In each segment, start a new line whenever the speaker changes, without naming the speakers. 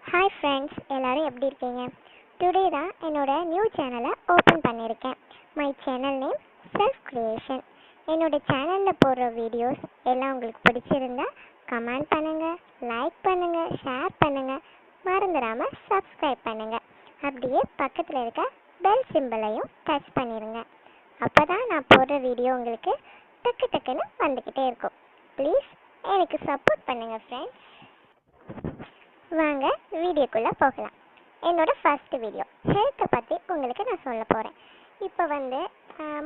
Hi friends, எல்லோரும் எப்படி இருக்கீங்க? டுடே தான் என்னோடய நியூ சேனலை ஓப்பன் பண்ணியிருக்கேன். My channel name self creation. என்னோடய சேனலில் போடுற வீடியோஸ் எல்லாம் உங்களுக்கு பிடிச்சிருந்தா கமெண்ட் பண்ணுங்கள், லைக் பண்ணுங்கள், ஷேர் பண்ணுங்கள், மறந்துடாமல் சப்ஸ்கிரைப் பண்ணுங்கள். அப்படியே பக்கத்தில் இருக்க பெல் சிம்பிளையும் டச் பண்ணிடுங்க. அப்போ தான் நான் போடுற வீடியோ உங்களுக்கு டக்கு டக்குன்னு வந்துக்கிட்டே இருக்கும். ப்ளீஸ் எனக்கு சப்போர்ட் பண்ணுங்கள் ஃப்ரெண்ட்ஸ். வாங்க வீடியோக்குள்ளே போகலாம். என்னோட ஃபர்ஸ்ட் வீடியோ ஹெல்த்தை பற்றி உங்களுக்கு நான் சொல்ல போகிறேன். இப்போ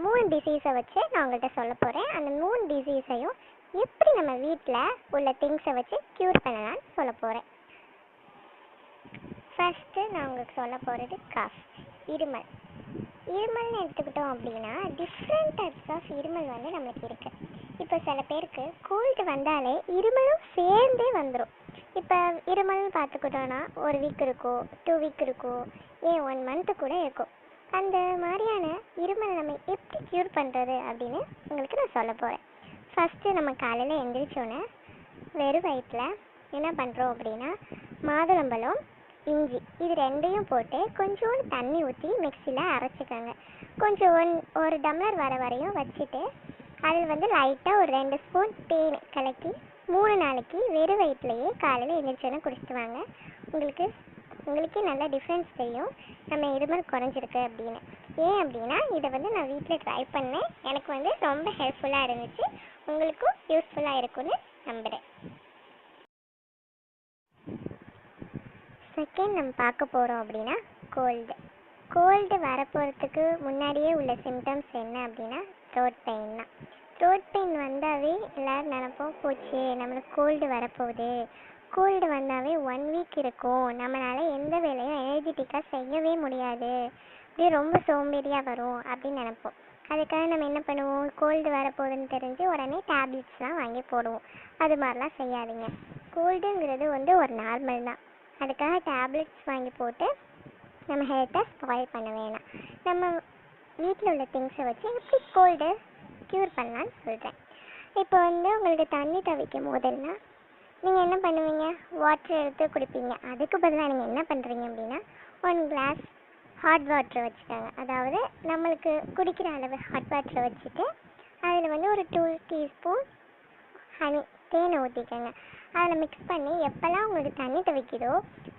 3 டிசீஸை வச்சு நான் உங்கள்கிட்ட சொல்ல போகிறேன். அந்த 3 டிசீஸையும் எப்படி நம்ம வீட்டில் உள்ள திங்ஸை வச்சு க்யூர் பண்ணலான்னு சொல்ல போகிறேன். ஃபஸ்ட்டு நான் உங்களுக்கு சொல்ல போகிறது கஃப், இருமல். இருமல்னு எடுத்துக்கிட்டோம் அப்படின்னா டிஃப்ரெண்ட் டைப்ஸ் ஆஃப் இருமல் நம்மளுக்கு இருக்குது. இப்போ சில பேருக்கு கோல்டு வந்தாலே இருமலும் சேர்ந்தே வந்துடும். இப்போ இருமல்னு பார்த்துக்கிட்டோன்னா 1 வீக் இருக்கும், 2 வீக் இருக்கும், 1 மந்த்து கூட இருக்கும். அந்த மாதிரியான இருமல் நம்ம எப்படி க்யூர் பண்ணுறது அப்படின்னு உங்களுக்கு நான் சொல்ல போகிறேன். ஃபஸ்ட்டு நம்ம காலையில் எழுந்திரிச்சோன்னே வெறும் வயிற்றில் என்ன பண்ணுறோம் அப்படின்னா மாதுளம்பழம், இஞ்சி இது 2ஐயும் போட்டு கொஞ்சோண்டு தண்ணி ஊற்றி மிக்சியில் அரைச்சிக்கோங்க. கொஞ்சம் ஒரு டம்ளர் வர வரையும் வச்சுட்டு அதில் லைட்டாக ஒரு 2 ஸ்பூன் தேன் கலக்கி 3 நாளைக்கு வெறும் வயிற்றுலையே காலையில் எழுந்திரிச்சோன்னே குடிச்சிட்டு வாங்க. உங்களுக்கே நல்லா டிஃப்ரென்ஸ் தெரியும் நம்ம இருமல் குறைஞ்சிருக்கு அப்படின்னு. ஏன் அப்படின்னா இதை நான் வீட்டில் ட்ரை பண்ணேன். எனக்கு ரொம்ப ஹெல்ப்ஃபுல்லாக இருந்துச்சு. உங்களுக்கும் யூஸ்ஃபுல்லாக இருக்கும்னு நம்புகிறேன். செகண்ட் நம்ம பார்க்க போகிறோம் அப்படின்னா கோல்டு வரப்போகிறதுக்கு முன்னாடியே உள்ள சிம்டம்ஸ் என்ன அப்படின்னா த்ரோட் பெயின் தான். த்ரோட் பெயின் வந்தாவே எல்லோரும் நினைப்போம், போச்சு நம்மளுக்கு கோல்டு வரப்போகுது. கோல்டு வந்தாவே 1 வீக் இருக்கும், நம்மளால் எந்த வேலையும் எனர்ஜெட்டிக்காக செய்யவே முடியாது, அப்படியே ரொம்ப சோம்பேறியாக வரும் அப்படின்னு நினைப்போம். அதுக்காக நம்ம என்ன பண்ணுவோம், கோல்டு வரப்போகுதுன்னு தெரிஞ்சு உடனே டேப்லெட்ஸ்லாம் வாங்கி போடுவோம். அது மாதிரிலாம் செய்யாதீங்க. கோல்டுங்கிறது ஒரு நார்மல் தான். அதுக்காக டேப்லெட்ஸ் வாங்கி போட்டு நம்ம ஹெல்த்தை ஸ்பாயில் பண்ண வேணாம். நம்ம வீட்டில் உள்ள திங்ஸை வச்சு எப்படி கோல்டு க்யூர் பண்ணலான்னு சொல்கிறேன். இப்போ உங்களுக்கு தண்ணி தவிக்கும் போதுன்னா நீங்கள் என்ன பண்ணுவீங்க, வாட்டர் எடுத்து குடிப்பீங்க. அதுக்கு பதிலாக நீங்கள் என்ன பண்ணுறீங்க அப்படின்னா 1 கிளாஸ் ஹாட் வாட்டரை வச்சுட்டாங்க. அதாவது நம்மளுக்கு குடிக்கிற அளவு ஹாட் வாட்டரை வச்சுட்டு அதில் ஒரு 2 டீஸ்பூன் ஹனி தேனை ஊற்றிக்கோங்க. அதில் மிக்ஸ் பண்ணி எப்போல்லாம் உங்களுக்கு தண்ணி தவிக்குதோ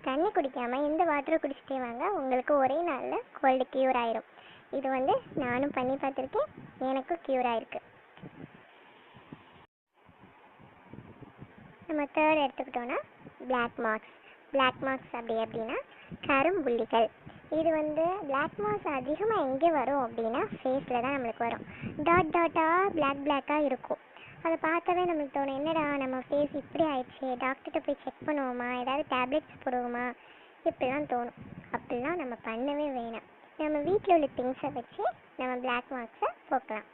தண்ணி குடிக்காமல் இந்த வாட்டரை குடிச்சிட்டே வாங்க. உங்களுக்கு ஒரே நாளில் கோல்டு க்யூர் ஆயிரும். இது நானும் பண்ணி பார்த்துருக்கேன், எனக்கும் க்யூர் ஆகிருக்கு. நம்ம தேர்ட் எடுத்துக்கிட்டோன்னா பிளாக் மார்க்ஸ் அப்படின்னா கரும்புள்ளிகள். இது பிளாக் மார்க்ஸ் அதிகமாக எங்கே வரும் அப்படின்னா ஃபேஸில் தான் நம்மளுக்கு வரும். டாட்டாக பிளாக்காக இருக்கும். அதை பார்த்தாவே நம்மளுக்கு தோணும், என்னடா நம்ம ஃபேஸ் இப்படி ஆயிடுச்சு, டாக்டர்கிட்ட போய் செக் பண்ணுவோமா, ஏதாவது டேப்லெட்ஸ் போடுவோமா, இப்படிலாம் தோணும். அப்படிலாம் நம்ம பண்ணவே வேணாம். நம்ம வீட்டில் உள்ள திங்ஸை வச்சு நம்ம பிளாக் மார்க்ஸை போக்கலாம்.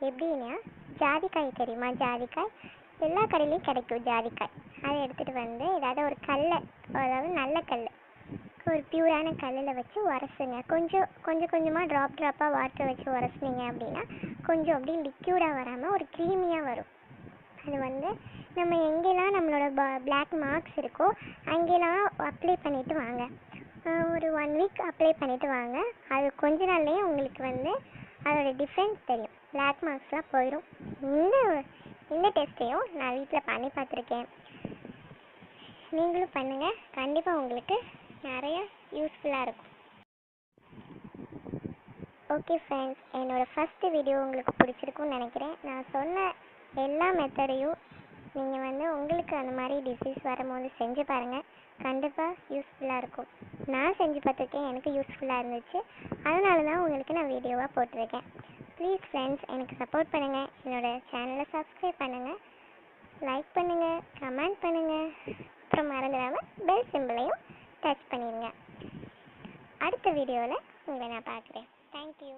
எப்படின்னா ஜாதிக்காய் தெரியுமா, ஜாதிக்காய் எல்லா கடையிலையும் கிடைக்கும். ஜாதிக்காய் அதை எடுத்துகிட்டு ஏதாவது ஒரு கல்லை, அதாவது நல்ல கல், ஒரு பியூரான கல்லில் வச்சு உரசுங்க. கொஞ்சமாக ட்ராப்பாக வாட்டரை வச்சு உரசுனீங்க அப்படின்னா கொஞ்சம் அப்படி லிக்யூடாக வராமல் ஒரு க்ரீமியாக வரும். அது நம்ம எங்கெல்லாம் நம்மளோட பிளாக் மார்க்ஸ் இருக்கோ அங்கெல்லாம் அப்ளை பண்ணிவிட்டு வாங்க. ஒரு 1 வீக் அப்ளை பண்ணிவிட்டு வாங்க. அது கொஞ்ச நாள்லேயே உங்களுக்கு அதோட டிஃப்ரென்ஸ் தெரியும். பிளாக் மார்க்ஸ்லாம் போயிடும். இந்த டெஸ்ட்டையும் நான் வீட்டில் பண்ணி பார்த்துருக்கேன். நீங்களும் பண்ணுங்கள், கண்டிப்பாக உங்களுக்கு நிறைய யூஸ்ஃபுல்லாக இருக்கும். ஓகே ஃப்ரெண்ட்ஸ், என்னோடய ஃபஸ்ட்டு வீடியோ உங்களுக்கு பிடிச்சிருக்குன்னு நினைக்கிறேன். நான் சொன்ன எல்லா மெத்தடையும் நீங்கள் உங்களுக்கு அந்த மாதிரி டிசீஸ் வரும்போது செஞ்சு பாருங்கள். கண்டிப்பாக யூஸ்ஃபுல்லாக இருக்கும். நான் செஞ்சு பார்த்துருக்கேன், எனக்கு யூஸ்ஃபுல்லாக இருந்துச்சு. அதனால தான் உங்களுக்கு நான் வீடியோவாக போட்டிருக்கேன். ப்ளீஸ் ஃப்ரெண்ட்ஸ் எனக்கு சப்போர்ட் பண்ணுங்கள். என்னோடய சேனலை சப்ஸ்கிரைப் பண்ணுங்கள், லைக் பண்ணுங்கள், கமெண்ட் பண்ணுங்கள், அப்புறம் மறந்துடாமல் பெல் சிம்பிளையும் டச் பண்ணிடுங்க. அடுத்த வீடியோவில் உங்களை நான் பார்க்குறேன். தேங்க்யூ.